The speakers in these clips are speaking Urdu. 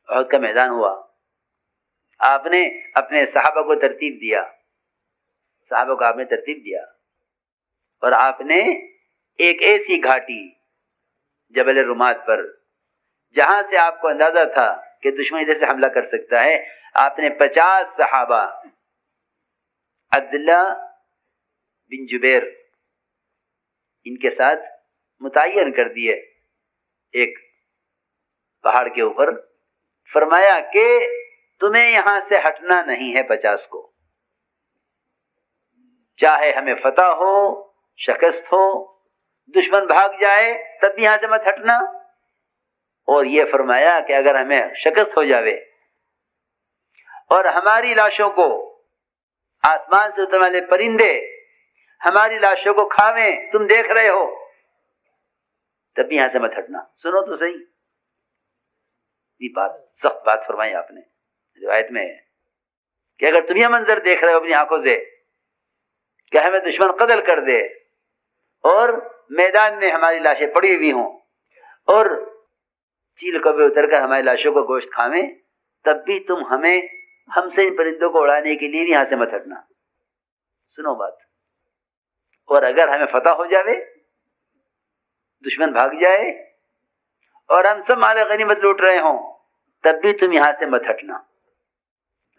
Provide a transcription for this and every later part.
احد کا میدان ہوا، آپ نے اپنے صحابہ کو ترتیب دیا، صحابہ کو آپ نے ترتیب دیا، اور آپ نے ایک ایسی گھاٹی جبل رمات پر جہاں سے آپ کو اندازہ تھا کہ دشمن ادھر سے حملہ کر سکتا ہے، آپ نے 50 صحابہ عبداللہ بن جبیر ان کے ساتھ متعین کر دیے ایک پہاڑ کے اوپر، فرمایا کہ تمہیں یہاں سے ہٹنا نہیں ہے 50 کو، چاہے ہمیں فتح ہو، شکست ہو، دشمن بھاگ جائے تب بھی یہاں سے مت ہٹنا، اور یہ فرمایا کہ اگر ہمیں شکست ہو جاوے اور ہماری لاشوں کو آسمان سے اترنے والے پرندے ہماری لاشوں کو کھاویں، تم دیکھ رہے ہو، تب بھی یہاں سے مت ہٹنا۔ سنو تو صحیح، یہ بات سخت بات فرمائی آپ نے روایت میں ہے کہ اگر تم یہ منظر دیکھ رہے ہو اپنی آنکھوں سے کہ ہمیں دشمن قتل کر دے اور میدان میں ہماری لاشیں پڑی ہوئی ہوں اور چیل کبے اتر کر ہماری لاشوں کو گوشت کھاویں، تب بھی تم ہم سے ان پرندوں کو اڑانے کے لیے بھی یہاں سے مت ہٹنا۔ سنو بات، اور اگر ہمیں فتح ہو جاوے، دشمن بھاگ جائے اور ہم سب مال غنیمت لوٹ رہے ہوں، تب بھی تم یہاں سے مت ہٹنا۔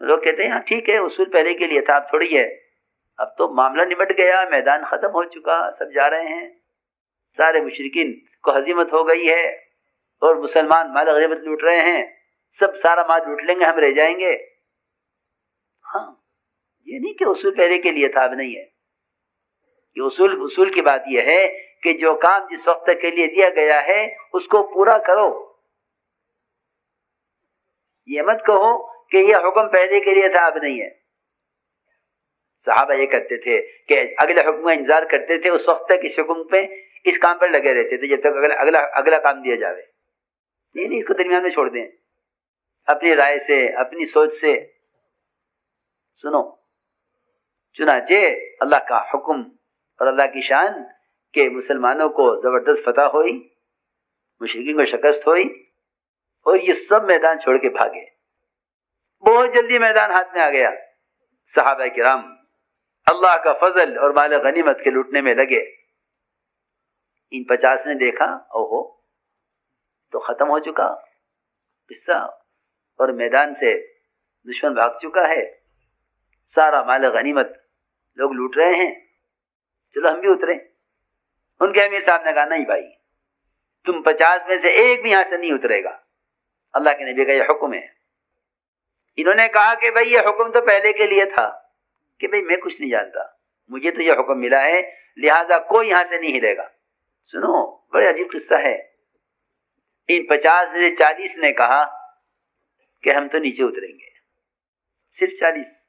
لوگ کہتے ہیں ہاں ٹھیک ہے، اصول پہلے کے لیے تھا، اب تھوڑی ہے، اب تو معاملہ نمٹ گیا، میدان ختم ہو چکا، سب جا رہے ہیں، سارے مشرکین کو ہزیمت ہو گئی ہے اور مسلمان مال غنیمت لوٹ رہے ہیں، سب سارا مال لوٹ لیں گے، ہم رہ جائیں گے۔ ہاں، یہ نہیں کہ اصول پہلے کے لیے تھا، اب نہیں ہے۔ یہ اصول کی بات یہ ہے کہ جو کام جس وقت کے لیے دیا گیا ہے اس کو پورا کرو۔ یہ مت کہو کہ یہ حکم پہلے کے لیے تھا، اب نہیں ہے۔ صحابہ یہ کرتے تھے کہ اگلے حکم کا انتظار کرتے تھے، اس وقت تک اس حکم پہ، اس کام پر لگے رہتے تھے جب تک اگلا کام دیا جاوے۔ یہ نہیں اس کو درمیان میں چھوڑ دیں اپنی رائے سے، اپنی سوچ سے۔ سنو، چنانچہ اللہ کا حکم اور اللہ کی شان کہ مسلمانوں کو زبردست فتح ہوئی، مشرکین کو شکست ہوئی، اور یہ سب میدان چھوڑ کے بھاگے۔ بہت جلدی میدان ہاتھ میں آ گیا، صحابہ کرام اللہ کا فضل اور مال غنیمت کے لوٹنے میں لگے۔ ان 50 نے دیکھا، اوہو تو ختم ہو چکا قصہ، اور میدان سے دشمن بھاگ چکا ہے، سارا مال غنیمت لوگ لوٹ رہے ہیں، چلو ہم بھی اترے۔ ان کے امیر صاحب نے کہا نہیں بھائی، تم 50 میں سے ایک بھی یہاں سے نہیں اترے گا، اللہ کے نبی کا یہ حکم ہے۔ انہوں نے کہا کہ بھائی یہ حکم تو پہلے کے لیے تھا، کہ بھائی میں کچھ نہیں جانتا، مجھے تو یہ حکم ملا ہے، لہذا کوئی یہاں سے نہیں ہلے گا۔ سنو، بڑے عجیب قصہ ہے۔ ان 50 میں سے 40 نے کہا کہ ہم تو نیچے اتریں گے، صرف 40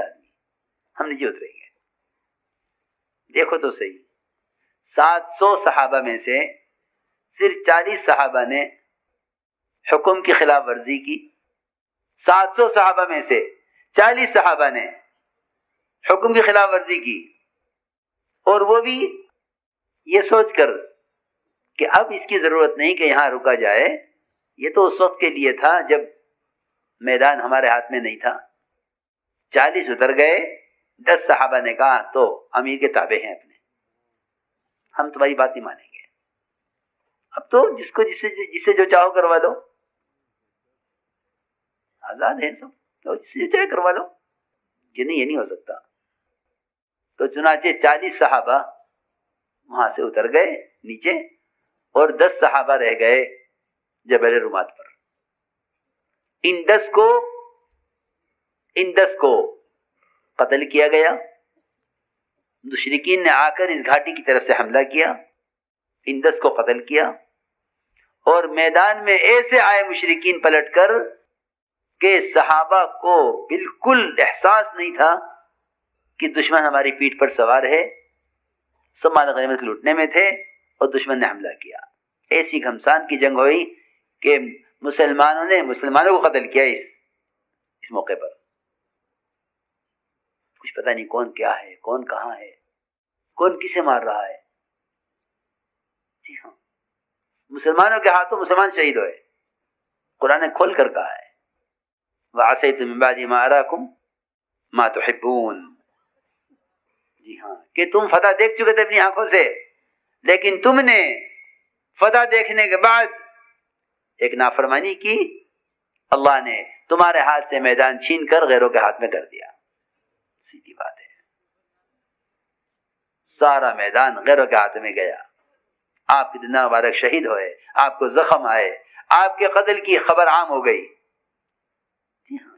آدمی ہم نیچے اتریں گے۔ دیکھو تو صحیح، 700 صحابہ میں سے صرف 40 صحابہ نے حکم کی خلاف ورزی کی، 700 صحابہ میں سے 40 صحابہ نے حکم کی خلاف ورزی کی، اور وہ بھی یہ سوچ کر کہ اب اس کی ضرورت نہیں کہ یہاں رکا جائے، یہ تو اس وقت کے لیے تھا جب میدان ہمارے ہاتھ میں نہیں تھا۔ 40 اتر گئے، 10 صحابہ نے کہا تو امیر کے تابع ہیں اپنے، ہم تمہاری بات نہیں مانیں گے، اب تو جسے جو چاہو کروا دو، آزاد ہیں سب، تو جس سے جو چاہے کروا دو، کہ نہیں یہ نہیں ہو سکتا۔ تو چنانچہ 40 صحابہ وہاں سے اتر گئے نیچے، اور 10 صحابہ رہ گئے جبل رمات پر۔ ان 10 کو قتل کیا گیا، مشرکین نے آ کر اس گھاٹی کی طرف سے حملہ کیا، ان 10 کو قتل کیا، اور میدان میں ایسے آئے مشرکین پلٹ کر کہ صحابہ کو بالکل احساس نہیں تھا کہ دشمن ہماری پیٹھ پر سوار ہے، سب مال غنیمت لوٹنے میں تھے اور دشمن نے حملہ کیا۔ ایسی گھمسان کی جنگ ہوئی کہ مسلمانوں نے مسلمانوں کو قتل کیا اس موقع پر۔ کچھ پتہ نہیں کون کیا ہے، کون کہاں ہے، کون کسے مار رہا ہے۔ جی ہاں، مسلمانوں کے ہاتھوں مسلمان شہید ہوئے، قرآن نے کھول کر کہا ہے وَعَصَيْتُم مِّن بَعْدِ مَا أَرَاكُم مَا تُحِبُّونَ. جی ہاں کہ تم فتح دیکھ چکے تھے اپنی آنکھوں سے، لیکن تم نے فتح دیکھنے کے بعد ایک نافرمانی کی، اللہ نے تمہارے ہاتھ سے میدان چھین کر غیروں کے ہاتھ میں کر دیا. سیدھی بات ہے، سارا میدان غیروں کے ہاتھ میں گیا. آپ کتنا مبارک شہید ہوئے، آپ کو زخم آئے، آپ کے قتل کی خبر عام ہو گئی.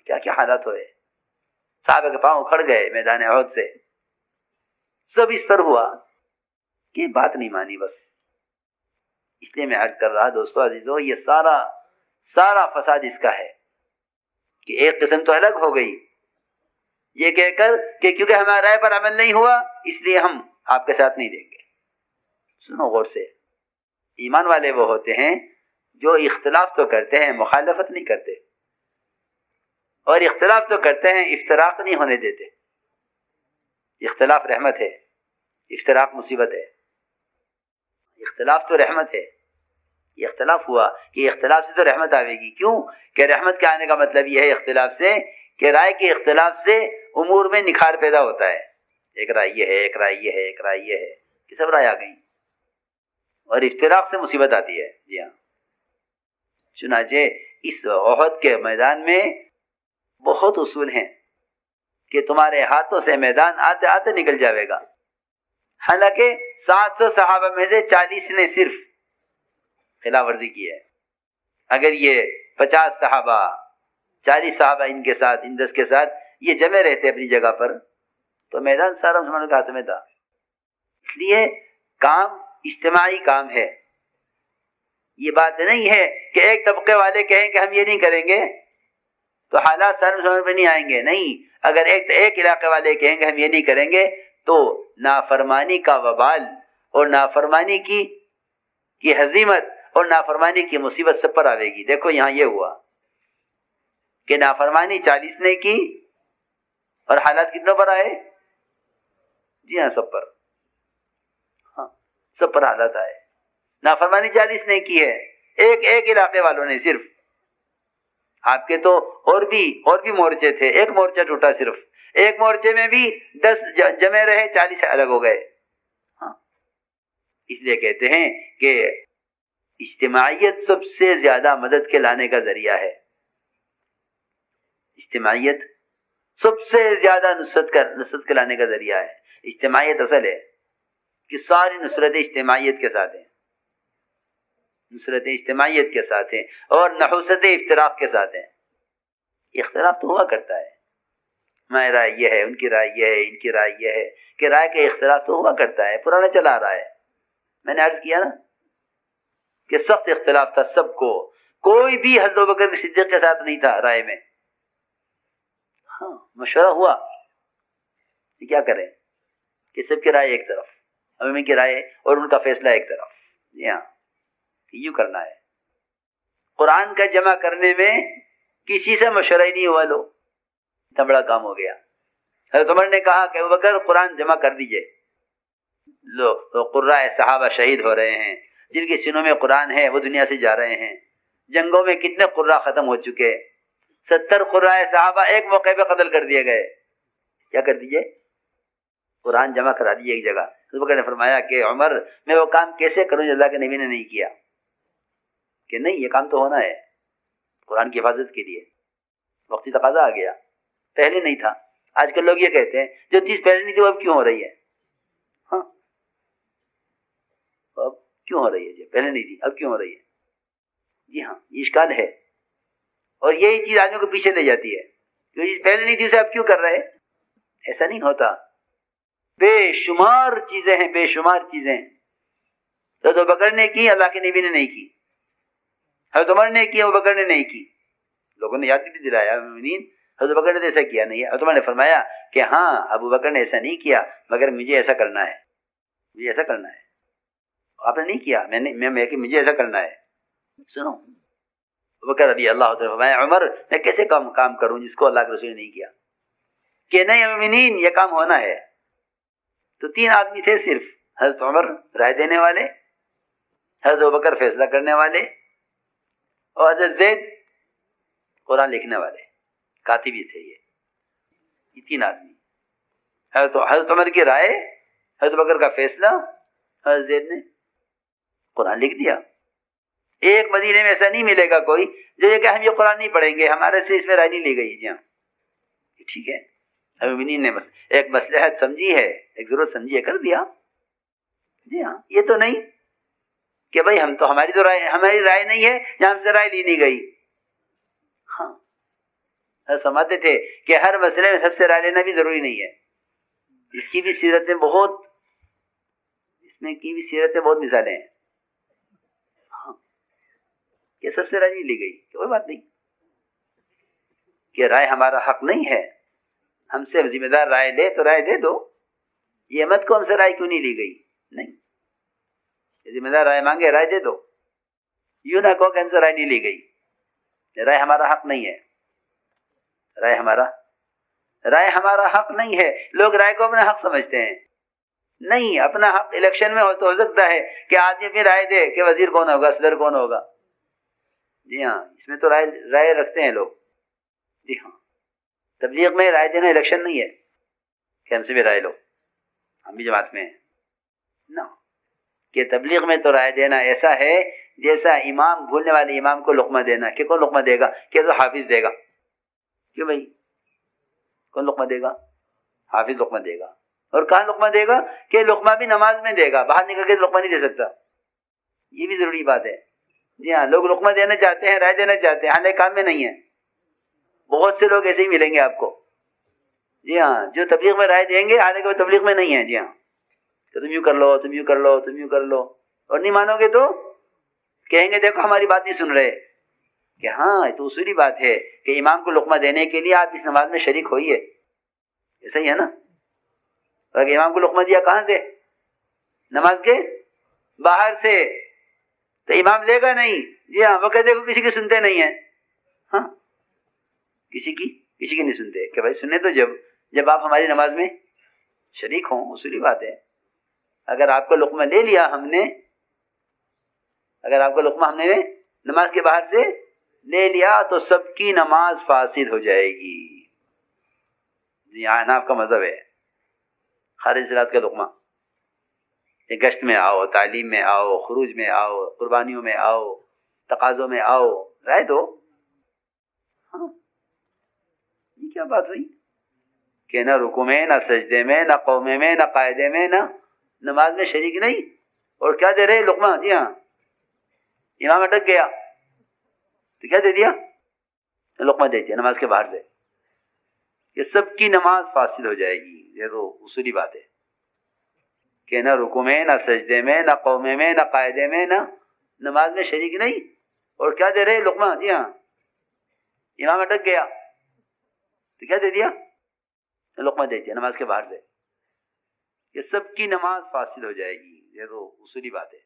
کیا کیا حالات ہوئے، صحابہ کے پاؤں کھڑ گئے میدان احد سے. سب اس پر ہوا کہ بات نہیں مانی. بس اس لیے میں عرض کر رہا دوستو عزیزو، یہ سارا فساد اس کا ہے کہ ایک قسم تو الگ ہو گئی یہ کہہ کر کہ کیونکہ ہمارے رائے پر عمل نہیں ہوا اس لیے ہم آپ کے ساتھ نہیں دیں گے. سنو غور سے، ایمان والے وہ ہوتے ہیں جو اختلاف تو کرتے ہیں مخالفت نہیں کرتے، اور اختلاف تو کرتے ہیں افتراق نہیں ہونے دیتے. اختلاف رحمت ہے، افتراق مصیبت ہے. اختلاف تو رحمت ہے. یہ اختلاف ہوا کہ اختلاف سے تو رحمت آئے گی. کیوں کہ رحمت کے آنے کا مطلب یہ ہے اختلاف سے کہ رائے کے اختلاف سے امور میں نکھار پیدا ہوتا ہے. ایک رائے یہ ہے، ایک رائے یہ ہے، ایک رائے یہ ہے، یہ سب رائے آ گئی، اور افتراق سے مصیبت آتی ہے. جی ہاں، چنانچہ اس احد کے میدان میں بہت اصول ہیں کہ تمہارے ہاتھوں سے میدان آتے آتے نکل جاوے گا. حالانکہ 700 صحابہ میں سے 40 نے صرف خلاف ورزی کی ہے. اگر یہ 50 صحابہ 40 صحابہ ان کے ساتھ، ان 10 کے ساتھ یہ جمع رہتے اپنی جگہ پر تو میدان سارا مسلمانوں کے ہاتھ میں تھا. اس لیے کام اجتماعی کام ہے. یہ بات نہیں ہے کہ ایک طبقے والے کہیں کہ ہم یہ نہیں کریں گے تو حالات سارے مسلمانوں پہ نہیں آئیں گے. نہیں، اگر ایک علاقے والے کہیں کہ ہم یہ نہیں کریں گے تو نافرمانی کا وبال اور نافرمانی کی ہزیمت اور نافرمانی کی مصیبت سب پر آئے گی. دیکھو یہاں یہ ہوا کہ نافرمانی 40 نے کی اور حالات کتنوں پر آئے؟ جی ہاں، سب پر. ہاں، سب پر حالات آئے. نافرمانی 40 نے کی ہے، ایک علاقے والوں نے صرف. آپ کے تو اور بھی مورچے تھے، ایک مورچہ ٹوٹا صرف. ایک مورچے میں بھی 10 جمع رہے، 40 الگ ہو گئے. ہاں، اس لیے کہتے ہیں کہ اجتماعیت سب سے زیادہ مدد کے لانے کا ذریعہ ہے. اجتماعیت سب سے زیادہ نصرت کے لانے کا ذریعہ ہے. اجتماعیت اصل ہے کہ ساری نصرتیں اجتماعیت کے ساتھ ہیں، نصرتیں اجتماعیت کے ساتھ ہیں اور نحوست افتراق کے ساتھ ہیں. اختلاف تو ہوا کرتا ہے، ہماری رائے یہ ہے، ان کی رائے یہ ہے، ان کی رائے یہ ہے، کہ رائے کا اختلاف تو ہوا کرتا ہے، پرانا چلا آ رہا ہے. میں نے عرض کیا نا کہ سخت اختلاف تھا سب کو، کوئی بھی حضرت ابوبکر صدیق کے ساتھ نہیں تھا رائے میں. ہاں، مشورہ ہوا کہ کیا کریں، کہ سب کی رائے ایک طرف، امام کی رائے اور ان کا فیصلہ ایک طرف. جی ہاں، یوں کرنا ہے. قرآن کا جمع کرنے میں کسی سے مشورہ ہی نہیں ہوا. لو اتنا بڑا کام ہو گیا. حضرت عمر نے کہا کہ ابوبکر قرآن جمع کر دیجئے. لو تو قرائے صحابہ شہید ہو رہے ہیں، جن کے سینوں میں قرآن ہے وہ دنیا سے جا رہے ہیں. جنگوں میں کتنے قرہ ختم ہو چکے، 70 قرائے صحابہ ایک موقع پہ قتل کر دیے گئے. کیا کر دیجئے؟ قرآن جمع کرا دیجئے ایک جگہ. ابوبکر نے فرمایا کہ عمر میں وہ کام کیسے کروں جو اللہ کے نبی نے نہیں کیا؟ کہ نہیں، یہ کام تو ہونا ہے قرآن کی حفاظت کے لیے. وقتی تقاضا آ گیا، پہلے نہیں تھا. آج کل لوگ یہ کہتے ہیں جو چیز پہلے نہیں تھی وہ اب کیوں ہو رہی ہے. ہاں، اب کیوں ہو رہی ہے؟ جو پہلے نہیں تھی اب کیوں ہو رہی ہے؟ جی ہاں، یہ اشکال ہے، اور یہی چیز آدمی کو پیچھے لے جاتی ہے. جو چیز پہلے نہیں تھی اسے اب کیوں کر رہے؟ ایسا نہیں ہوتا. بے شمار چیزیں ہیں، بے شمار چیزیں. حضرت ابوبکر نے کی، اللہ کے نبی نے نہیں کی. حضرت عمر نے کی، ابوبکر نے نہیں کی. لوگوں نے یاد بھی دلایا حضرت ابوبکر نے ایسا کیا نہیں ہے. حضرت عمر نے فرمایا کہ ہاں ابوبکر نے ایسا نہیں کیا مگر مجھے ایسا کرنا ہے، مجھے ایسا کرنا ہے. آپ نے نہیں کیا، میں کہ مجھے ایسا کرنا ہے. سنو، ابوبکر رضی اللہ عنہ فرمایا عمر میں کیسے کام کروں جس کو اللہ کے رسول نے نہیں کیا؟ کہ نہیں مومنین یہ کام ہونا ہے. تو 3 آدمی تھے صرف، حضرت عمر رائے دینے والے، حضرت ابوبکر فیصلہ کرنے والے، اور حضرت زید قرآن لکھنے والے کاتب ہی تھے یہ 3 آدمی. حضرت عمر کی رائے، حضرت بکر کا فیصلہ، حضرت زید نے قرآن لکھ دیا. ایک مدینے میں ایسا نہیں ملے گا کوئی جو یہ کہ ہم یہ قرآن نہیں پڑھیں گے، ہمارے سے اس میں رائے نہیں لی گئی. جی ہاں ٹھیک ہے، مومنین نے ایک مصلحت سمجھی ہے، ایک ضرورت سمجھی ہے، کر دیا. جی ہاں، یہ تو نہیں کہ بھائی ہم تو ہماری رائے نہیں ہے یا ہم سے رائے لی نہیں گئی. ہاں سمجھتے تھے کہ ہر مسئلے میں سب سے رائے لینا بھی ضروری نہیں ہے. اس کی بھی سیرتیں بہت، اس میں کی بھی سیرتیں بہت مثالیں ہیں. ہاں کہ سب سے رائے نہیں لی گئی، کوئی بات نہیں کہ رائے ہمارا حق نہیں ہے، ہم سے ذمہ دار رائے لے تو رائے دے دو. یہ مت کو ہم سے رائے کیوں نہیں لی گئی، نہیں، ذمہ دار رائے مانگے رائے دے دو. یوں نہ کہو کہ ہم سے رائے نہیں لی گئی، رائے ہمارا حق نہیں ہے. رائے ہمارا حق نہیں ہے. لوگ رائے کو اپنا حق سمجھتے ہیں. نہیں، اپنا حق الیکشن میں ہو سکتا ہے کہ آدمی اپنی رائے دے کہ وزیر کون ہوگا، صدر کون ہوگا. جی ہاں، اس میں تو رائے رکھتے ہیں لوگ. جی ہاں، تبلیغ میں رائے دینا الیکشن نہیں ہے کہ ہم سے بھی رائے لو، ہم بھی جماعت میں ہیں. نہ، کہ تبلیغ میں تو رائے دینا ایسا ہے جیسا امام بھولنے والے امام کو لقمہ دینا. کہ کون لقمہ دے گا؟ کہ تو حافظ دے گا. کیوں بھائی، کون لقمہ دے گا؟ حافظ لقمہ دے گا. اور کہاں لقمہ دے گا؟ کہ لقمہ بھی نماز میں دے گا، باہر نکل کے لقمہ نہیں دے سکتا. یہ بھی ضروری بات ہے. جی ہاں، لوگ لقمہ دینا چاہتے ہیں، رائے دینا چاہتے ہیں، حالانکہ کام میں نہیں ہے. بہت سے لوگ ایسے ہی ملیں گے آپ کو. جی ہاں، جو تبلیغ میں رائے دیں گے حالانکہ وہ تبلیغ میں نہیں ہے. جی ہاں، کہ تم یوں کر لو، تم یوں کر لو، تم یوں کر لو، اور نہیں مانو گے تو کہیں گے دیکھو ہماری بات نہیں سن رہے. کہ ہاں، یہ تو اصولی بات ہے کہ امام کو لقمہ دینے کے لیے آپ اس نماز میں شریک ہوئیے. ایسا ہی ہے نا؟ اگر امام کو لقمہ دیا کہاں سے؟ نماز کے باہر سے، تو امام لے گا نہیں. جی ہاں، وہ کہتے کسی کی سنتے نہیں ہیں. ہاں، کسی کی نہیں سنتے. کہ بھائی سننے تو جب آپ ہماری نماز میں شریک ہوں، اصولی بات ہے. اگر آپ کو لقمہ لے لیا ہم نے، اگر آپ کو لقمہ ہم نے نماز کے باہر سے لے لیا تو سب کی نماز فاسد ہو جائے گی. جی ہاں، آپ کا مذہب ہے خارج صلاۃ کا لقمہ. گشت میں آؤ، تعلیم میں آؤ، خروج میں آؤ، قربانیوں میں آؤ، تقاضوں میں آؤ، رائے دو. ہاں، یہ کیا بات ہوئی کہ نہ رکوع میں، نہ سجدے میں، نہ قومے میں، نہ قاعدے میں، نہ نماز میں شریک نہیں، اور کیا دے رہے لقمہ. جی ہاں، امام اٹک گیا تو کیا دے دیا؟ لقمہ دے دیا نماز کے باہر سے. یہ سب کی نماز فاسد ہو جائے گی. یہ تو اصولی بات ہے کہ نہ رکوع میں، نہ سجدے میں، نہ قومے میں، نہ قاعدے میں، نہ نماز میں شریک نہیں، اور کیا دے رہے لقمہ. جی ہاں، امام اٹک گیا تو کیا دے دیا؟ لقمہ دے دیا نماز کے باہر سے. یہ سب کی نماز فاسد ہو جائے گی. یہ تو اصولی بات ہے.